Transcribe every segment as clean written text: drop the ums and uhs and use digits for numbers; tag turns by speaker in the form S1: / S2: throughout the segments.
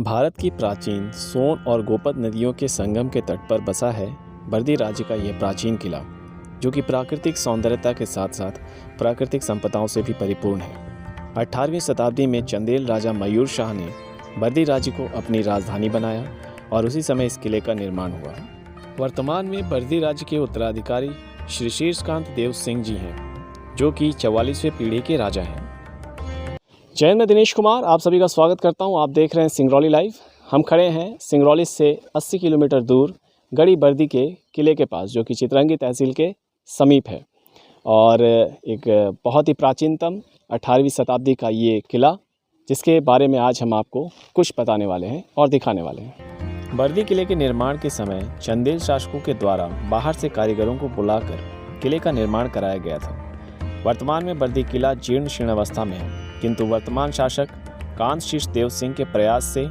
S1: भारत की प्राचीन सोन और गोपद नदियों के संगम के तट पर बसा है बर्दी राज्य का यह प्राचीन किला, जो कि प्राकृतिक सौंदर्यता के साथ साथ प्राकृतिक संपदाओं से भी परिपूर्ण है। 18वीं शताब्दी में चंदेल राजा मयूर शाह ने बर्दी राज्य को अपनी राजधानी बनाया और उसी समय इस किले का निर्माण हुआ। वर्तमान में बर्दी राज्य के उत्तराधिकारी श्री शीर्षकांत देव सिंह जी हैं, जो कि 44वें पीढ़ी के राजा हैं। जय मैं दिनेश कुमार आप सभी का स्वागत करता हूं। आप देख रहे हैं सिंगरौली लाइव। हम खड़े हैं सिंगरौली से 80 किलोमीटर दूर गढ़ी बर्दी के किले के पास, जो कि चितरंगी तहसील के समीप है और एक बहुत ही प्राचीनतम 18वीं शताब्दी का ये किला, जिसके बारे में आज हम आपको कुछ बताने वाले हैं और दिखाने वाले हैं। बर्दी किले के निर्माण के समय चंदेल शासकों के द्वारा बाहर से कारीगरों को बुलाकर किले का निर्माण कराया गया था। वर्तमान में बर्दी किला जीर्ण शीर्ण अवस्था में है, किंतु वर्तमान शासक कांतशीष देव सिंह के प्रयास से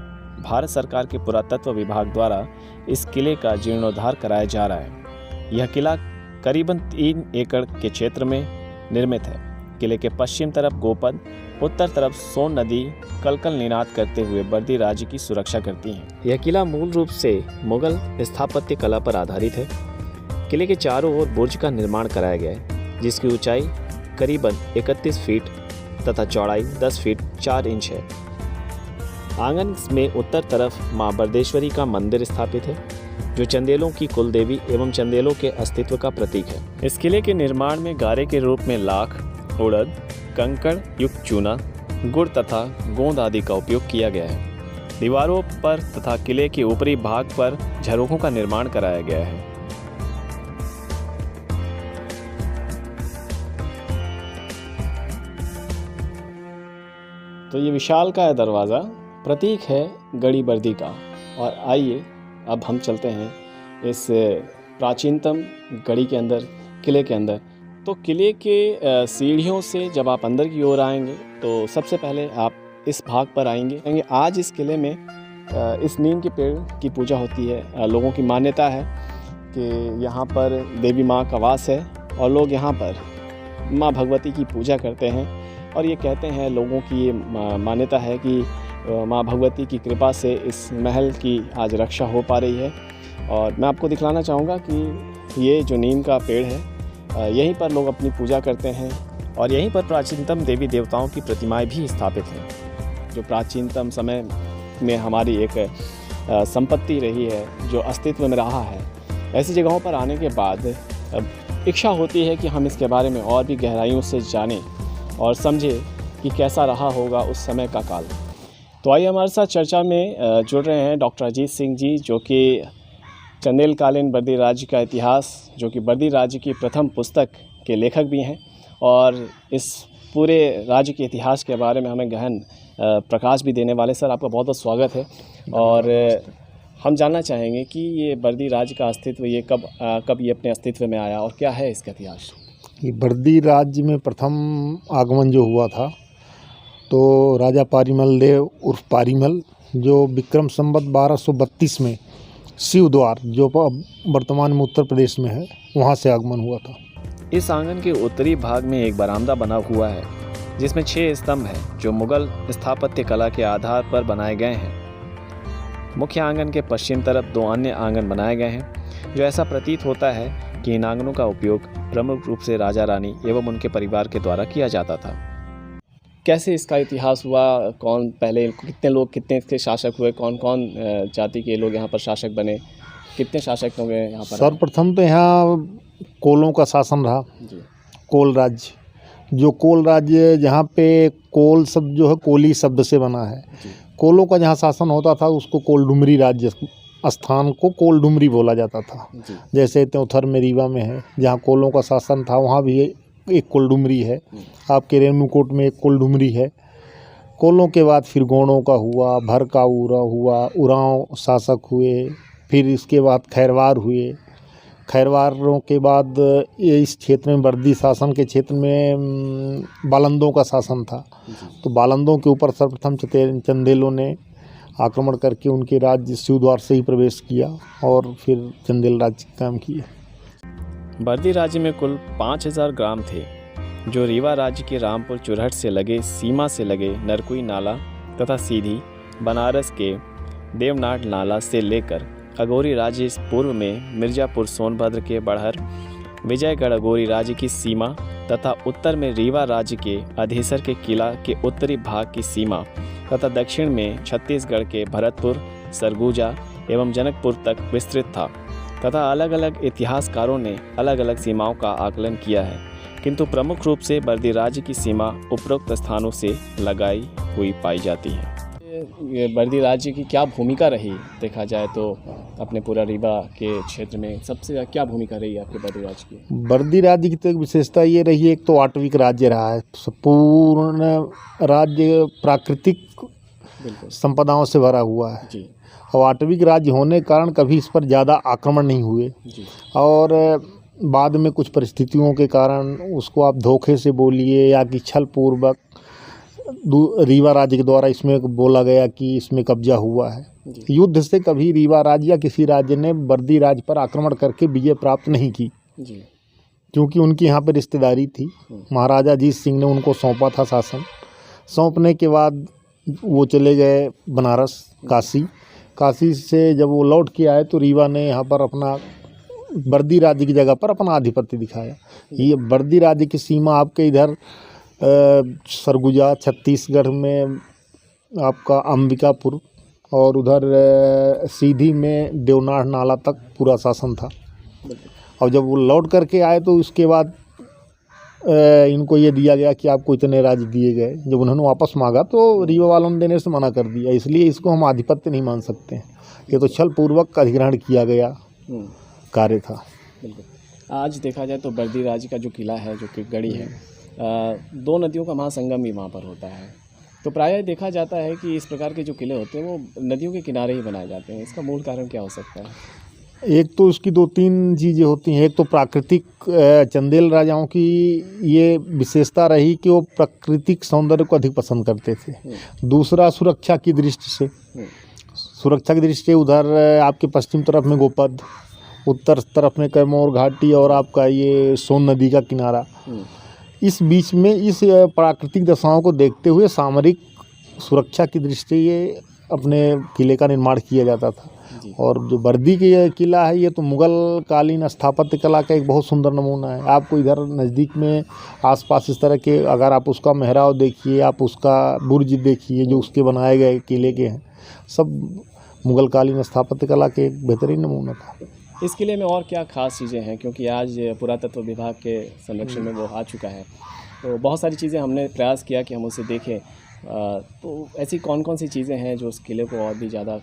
S1: भारत सरकार के पुरातत्व विभाग द्वारा इस किले का जीर्णोद्धार कराया जा रहा है। यह किला करीबन 3 एकड़ के क्षेत्र में निर्मित है। किले के पश्चिम तरफ गोपद, उत्तर तरफ सोन नदी कलकल निनाद करते हुए बर्दी राज्य की सुरक्षा करती हैं। यह किला मूल रूप से मुगल स्थापत्य कला पर आधारित है। किले के चारों ओर बुर्ज का निर्माण कराया गया है, जिसकी ऊंचाई करीबन 31 फीट तथा चौड़ाई 10 फीट 4 इंच है। आंगन में उत्तर तरफ मां बर्देश्वरी का मंदिर स्थापित है, जो चंदेलों की कुल देवी एवं चंदेलों के अस्तित्व का प्रतीक है। इस किले के निर्माण में गारे के रूप में लाख, उड़द, कंकड़ युक्त चूना, गुड़ तथा गोंद आदि का उपयोग किया गया है। दीवारों पर तथा किले के ऊपरी भाग पर झरोखों का निर्माण कराया गया है। तो ये विशालकाय दरवाज़ा प्रतीक है गढ़ी बर्दी का। और आइए अब हम चलते हैं इस प्राचीनतम गढ़ी के अंदर, किले के अंदर। तो किले के सीढ़ियों से जब आप अंदर की ओर आएंगे तो सबसे पहले आप इस भाग पर आएंगे। आज इस किले में इस नीम के पेड़ की पूजा होती है। लोगों की मान्यता है कि यहाँ पर देवी माँ का वास है और लोग यहाँ पर माँ भगवती की पूजा करते हैं। और ये कहते हैं, लोगों की ये मान्यता है कि माँ भगवती की कृपा से इस महल की आज रक्षा हो पा रही है। और मैं आपको दिखलाना चाहूँगा कि ये जो नीम का पेड़ है, यहीं पर लोग अपनी पूजा करते हैं और यहीं पर प्राचीनतम देवी देवताओं की प्रतिमाएं भी स्थापित हैं, जो प्राचीनतम समय में हमारी एक संपत्ति रही है, जो अस्तित्व में रहा है। ऐसी जगहों पर आने के बाद इच्छा होती है कि हम इसके बारे में और भी गहराइयों से जानें और समझे कि कैसा रहा होगा उस समय का काल। तो आइए हमारे साथ चर्चा में जुड़ रहे हैं डॉक्टर अजीत सिंह जी, जो कि चंदेलकालीन बर्दी राज्य का इतिहास, जो कि बर्दी राज्य की प्रथम पुस्तक के लेखक भी हैं और इस पूरे राज्य के इतिहास के बारे में हमें गहन प्रकाश भी देने वाले। सर, आपका बहुत बहुत स्वागत है। और हम जानना चाहेंगे कि ये बर्दी राज्य का अस्तित्व ये कब ये अपने अस्तित्व में आया और क्या है इसका इतिहास?
S2: ये बर्दी राज्य में प्रथम आगमन जो हुआ था, तो राजा पारीमल देव उर्फ पारीमल, जो विक्रम संवत 1232 में शिवद्वार, जो वर्तमान में उत्तर प्रदेश में है, वहाँ से आगमन हुआ था।
S1: इस आंगन के उत्तरी भाग में एक बरामदा बना हुआ है, जिसमें 6 स्तंभ हैं, जो मुगल स्थापत्य कला के आधार पर बनाए गए हैं। मुख्य आंगन के पश्चिम तरफ 2 अन्य आंगन बनाए गए हैं, जो ऐसा प्रतीत होता है कि इन आंगनों का उपयोग प्रमुख रूप से राजा रानी एवं उनके परिवार के द्वारा किया जाता था। कैसे इसका इतिहास हुआ, कौन पहले, कितने लोग, कितने इसके शासक हुए, कौन कौन जाति के लोग यहाँ पर शासक बने, कितने शासक होंगे यहाँ पर?
S2: सर्वप्रथम तो यहाँ कोलों का शासन रहा जी। कोल राज्य, जो कोल राज्य, जहाँ पे कोल शब्द जो है कोली शब्द से बना है। कोलों का जहाँ शासन होता था उसको कोलडुमरी राज्य स्थान को कोलडुमरी बोला जाता था। जैसे त्योंथर में रीवा में है, जहाँ कोलों का शासन था, वहाँ भी एक कोलडुमरी है। आपके रेणुकूट में एक कोलडुमरी है। कोलों के बाद फिर गोंडों का हुआ, भरकाऊरा हुआ, उरांव शासक हुए, फिर इसके बाद खैरवार हुए। खैरवारों के बाद ये इस क्षेत्र में बर्दी शासन के क्षेत्र में बालंदों का शासन था। तो बालंदों के ऊपर सर्वप्रथम चंदेलों ने आक्रमण करके उनके राज्य शिवद्वार से ही प्रवेश किया और फिर चंदेल राज्य काम किए।
S1: बर्दी राज्य में कुल 5000 ग्राम थे, जो रीवा राज्य के रामपुर चुरहट से लगे सीमा से लगे नरकुई नाला तथा सीधी बनारस के देवनाथ नाला से लेकर अघोरी राज्य पूर्व में मिर्जापुर सोनभद्र के बड़हर, विजयगढ़ अघोरी राज्य की सीमा तथा उत्तर में रीवा राज्य के अधेसर के किला के उत्तरी भाग की सीमा तथा दक्षिण में छत्तीसगढ़ के भरतपुर, सरगुजा एवं जनकपुर तक विस्तृत था तथा अलग अलग इतिहासकारों ने अलग अलग सीमाओं का आकलन किया है, किंतु प्रमुख रूप से बर्दी राज्य की सीमा उपरोक्त स्थानों से लगाई हुई पाई जाती है। ये बर्दी राज्य की क्या भूमिका रही देखा जाए तो अपने पूरा रीवा के क्षेत्र में सबसे क्या भूमिका रही आपके बर्दी राज्य की?
S2: बर्दी राज्य की तो एक विशेषता ये रही है, एक तो आटविक राज्य रहा है, पूर्ण राज्य प्राकृतिक संपदाओं से भरा हुआ है
S1: जी।
S2: और आटविक राज्य होने के कारण कभी इस पर ज़्यादा आक्रमण नहीं हुए
S1: जी।
S2: और बाद में कुछ परिस्थितियों के कारण उसको आप धोखे से बोलिए या कि छल पूर्वक रीवा राज्य के द्वारा इसमें बोला गया कि इसमें कब्जा हुआ है। युद्ध से कभी रीवा राज्य या किसी राज्य ने बर्दी राज्य पर आक्रमण करके विजय प्राप्त नहीं की
S1: जी।
S2: क्योंकि उनकी यहाँ पर रिश्तेदारी थी। महाराजा अजीत सिंह ने उनको सौंपा था शासन। सौंपने के बाद वो चले गए बनारस, काशी से जब वो लौट के आए तो रीवा ने यहाँ पर अपना बर्दी राज्य की जगह पर अपना आधिपत्य दिखाया। ये बर्दी राज्य की सीमा आपके इधर सरगुजा छत्तीसगढ़ में आपका अंबिकापुर और उधर सीधी में देवनाथ नाला तक पूरा शासन था। और जब वो लौट करके आए तो उसके बाद इनको ये दिया गया कि आपको इतने राज्य दिए गए। जब उन्होंने वापस मांगा तो रीवा वालों ने देने से मना कर दिया, इसलिए इसको हम आधिपत्य नहीं मान सकते हैं। ये तो छल पूर्वक अधिग्रहण किया गया कार्य था।
S1: बिल्कुल। आज देखा जाए तो बर्दी राज्य का जो किला है, जो कि गढ़ी है, दो नदियों का महासंगम भी वहाँ पर होता है, तो प्रायः देखा जाता है कि इस प्रकार के जो किले होते हैं वो नदियों के किनारे ही बनाए जाते हैं। इसका मूल कारण क्या हो सकता है?
S2: एक तो उसकी दो तीन चीज़ें होती हैं। एक तो प्राकृतिक, चंदेल राजाओं की ये विशेषता रही कि वो प्राकृतिक सौंदर्य को अधिक पसंद करते थे। दूसरा सुरक्षा की दृष्टि से, उधर आपके पश्चिम तरफ में गोपद, उत्तर तरफ में कैमूर घाटी और आपका ये सोन नदी का किनारा। इस बीच में इस प्राकृतिक दशाओं को देखते हुए सामरिक सुरक्षा की दृष्टि ये अपने किले का निर्माण किया जाता था। और जो बर्दी की ये किला है ये तो मुग़ल कालीन स्थापत्य कला का एक बहुत सुंदर नमूना है। आपको इधर नज़दीक में आसपास इस तरह के, अगर आप उसका मेहराव देखिए, आप उसका बुर्ज देखिए जो उसके बनाए गए किले के हैं, सब मुग़ल कालीन स्थापत्य कला के एक बेहतरीन नमूना था।
S1: इस किले में और क्या खास चीज़ें हैं, क्योंकि आज पुरातत्व विभाग के संरक्षण में वो आ चुका है, तो बहुत सारी चीज़ें हमने प्रयास किया कि हम उसे देखें, तो ऐसी कौन कौन सी चीज़ें हैं जो उस किले को और भी ज़्यादा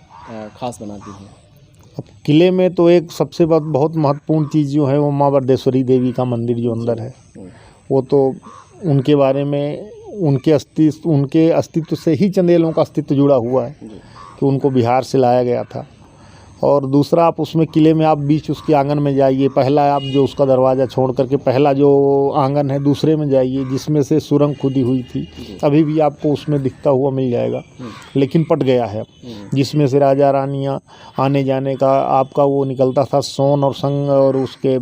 S1: खास बनाती हैं?
S2: अब किले में तो एक सबसे बहुत महत्वपूर्ण चीज़ जो है वो माँ बरदेश्वरी देवी का मंदिर जो अंदर है, वो तो उनके बारे में, उनके अस्तित्व से ही चंदेलों का अस्तित्व जुड़ा हुआ है कि उनको बिहार से लाया गया था। और दूसरा, आप उसमें किले में आप बीच उसके आंगन में जाइए, पहला आप जो उसका दरवाज़ा छोड़ करके पहला जो आंगन है दूसरे में जाइए जिसमें से सुरंग खुदी हुई थी, अभी भी आपको उसमें दिखता हुआ मिल जाएगा, लेकिन पट गया है, जिसमें से राजा रानियाँ आने जाने का आपका वो निकलता था सोन और संग और उसके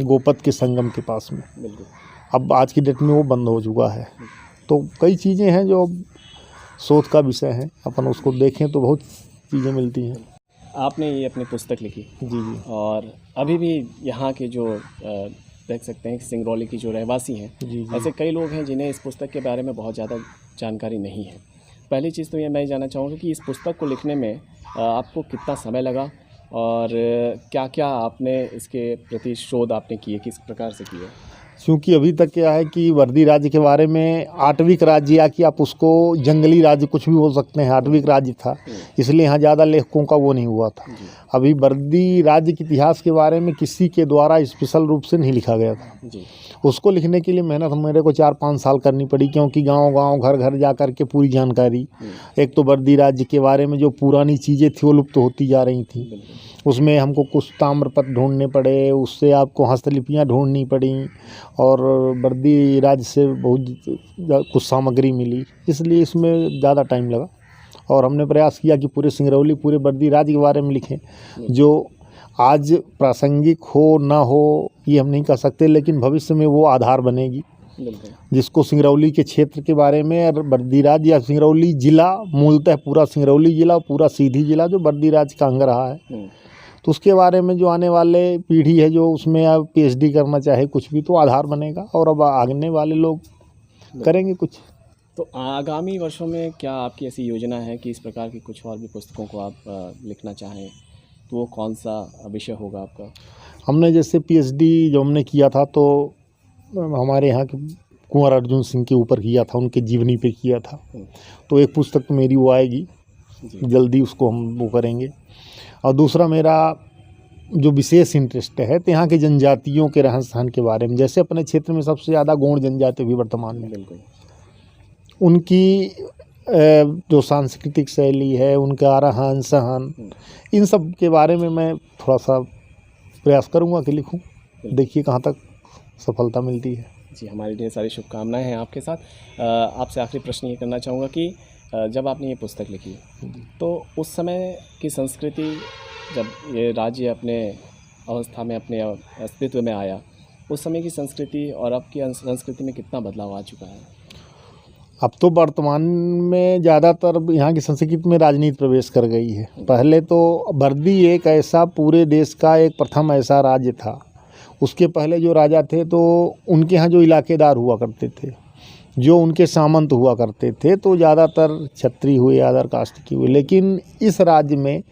S2: गोपद के संगम के पास में। अब आज की डेट में वो बंद हो चुका है। तो कई चीज़ें हैं जो शोध का विषय है, अपन उसको देखें तो बहुत चीज़ें मिलती हैं।
S1: आपने ये अपनी पुस्तक लिखी
S2: जी,
S1: और अभी भी यहाँ के जो देख सकते हैं कि सिंगरौली की जो रहवासी हैं, ऐसे कई लोग हैं जिन्हें इस पुस्तक के बारे में बहुत ज़्यादा जानकारी नहीं है। पहली चीज़ तो ये मैं जानना चाहूँगा कि इस पुस्तक को लिखने में आपको कितना समय लगा और क्या क्या आपने इसके प्रति शोध आपने किए, किस प्रकार से किए?
S2: क्योंकि अभी तक क्या है कि बर्दी राज्य के बारे में आटविक राज्य, या कि आप उसको जंगली राज्य कुछ भी बोल सकते हैं, आटविक राज्य था, इसलिए यहाँ ज़्यादा लेखकों का वो नहीं हुआ था। अभी बर्दी राज्य के इतिहास के बारे में किसी के द्वारा स्पेशल रूप से नहीं लिखा गया था। उसको लिखने के लिए मेहनत मेरे को 4-5 साल करनी पड़ी, क्योंकि गांव-गांव घर-घर जा कर के पूरी जानकारी, एक तो बर्दी राज्य के बारे में जो पुरानी चीज़ें थी वो लुप्त होती जा रही थी, उसमें हमको कुछ ताम्रपत्र ढूंढने पड़े, उससे आपको हस्तलिपियाँ ढूंढनी पड़ी और बर्दी राज्य से बहुत कुछ सामग्री मिली, इसलिए इसमें ज़्यादा टाइम लगा। और हमने प्रयास किया कि पूरे सिंगरौली, पूरे बर्दी राज्य के बारे में लिखें, जो आज प्रासंगिक हो ना हो ये हम नहीं कह सकते, लेकिन भविष्य में वो आधार बनेगी
S1: बिल्कुल।
S2: जिसको सिंगरौली के क्षेत्र के बारे में, और बर्दीराज या सिंगरौली जिला, मूलतः पूरा सिंगरौली जिला, पूरा सीधी जिला जो बर्दीराज का अंग रहा है, तो उसके बारे में जो आने वाले पीढ़ी है जो उसमें अब पीएचडी करना चाहे कुछ भी, तो आधार बनेगा और अब आगने वाले लोग करेंगे कुछ।
S1: तो आगामी वर्षों में क्या आपकी ऐसी योजना है कि इस प्रकार की कुछ और भी पुस्तकों को आप लिखना चाहें, तो वो कौन सा विषय होगा आपका?
S2: हमने जैसे पीएचडी जो हमने किया था तो हमारे यहाँ के कुंवर अर्जुन सिंह के ऊपर किया था, उनके जीवनी पे किया था, तो एक पुस्तक तो मेरी वो आएगी जल्दी, उसको हम वो करेंगे। और दूसरा मेरा जो विशेष इंटरेस्ट है तो यहाँ के जनजातियों के रहन सहन के बारे में, जैसे अपने क्षेत्र में सबसे ज़्यादा गौड़ जनजाति भी वर्तमान में,
S1: बिल्कुल,
S2: उनकी जो सांस्कृतिक शैली है, उनका रहन सहन, इन सब के बारे में मैं थोड़ा सा प्रयास करूँगा कि लिखूँ। देखिए कहाँ तक सफलता मिलती है।
S1: जी, हमारी ढेर सारी शुभकामनाएं हैं आपके साथ। आपसे आखिरी प्रश्न ये करना चाहूँगा कि जब आपने ये पुस्तक लिखी तो उस समय की संस्कृति, जब ये राज्य अपने अवस्था में, अपने अस्तित्व में आया, उस समय की संस्कृति और अब की संस्कृति में कितना बदलाव आ चुका है?
S2: अब तो वर्तमान में ज़्यादातर यहाँ की संस्कृति में राजनीति प्रवेश कर गई है। पहले तो बर्दी एक ऐसा पूरे देश का एक प्रथम ऐसा राज्य था। उसके पहले जो राजा थे तो उनके यहाँ जो इलाकेदार हुआ करते थे, जो उनके सामंत हुआ करते थे, तो ज़्यादातर क्षत्रिय हुए, अदर कास्ट के हुए। लेकिन इस राज्य में,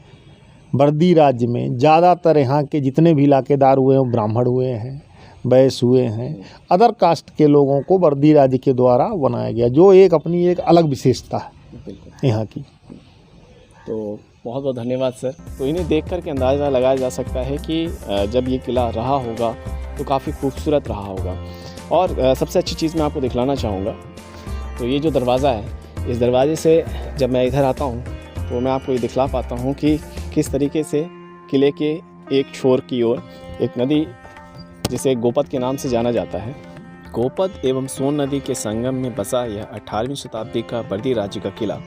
S2: बर्दी राज्य में, ज़्यादातर यहाँ के जितने भी इलाकेदार हुए हैं ब्राह्मण हुए हैं, वैश्य हुए हैं, अदर कास्ट के लोगों को बर्दी राज्य के द्वारा बनाया गया, जो एक अपनी एक अलग विशेषता है यहाँ की।
S1: तो बहुत बहुत धन्यवाद सर। तो इन्हें देख कर के अंदाज़ा लगाया जा सकता है कि जब ये किला रहा होगा तो काफ़ी खूबसूरत रहा होगा। और सबसे अच्छी चीज़ मैं आपको दिखलाना चाहूँगा, तो ये जो दरवाज़ा है, इस दरवाजे से जब मैं इधर आता हूँ तो मैं आपको ये दिखला पाता हूँ कि किस तरीके से किले के एक छोर की ओर एक नदी, जिसे गोपद के नाम से जाना जाता है, गोपद एवं सोन नदी के संगम में बसा यह 18वीं शताब्दी का बर्दी राज्य का किला,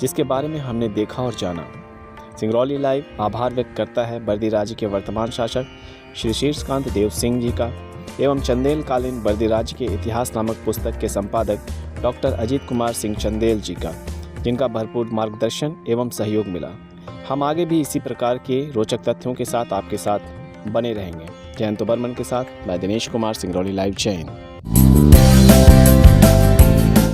S1: जिसके बारे में हमने देखा और जाना। सिंगरौली लाइव आभार व्यक्त करता है बर्दी राज्य के वर्तमान शासक श्री शीर्षकांत देव सिंह जी का एवं चंदेल कालीन बर्दी राज्य के इतिहास नामक पुस्तक के संपादक डॉक्टर अजीत कुमार सिंह चंदेल जी का, जिनका भरपूर मार्गदर्शन एवं सहयोग मिला। हम आगे भी इसी प्रकार के रोचक तथ्यों के साथ आपके साथ बने रहेंगे। जयंत बर्मन के साथ मैं दिनेश कुमार, सिंगरौली लाइव, जय हिंद।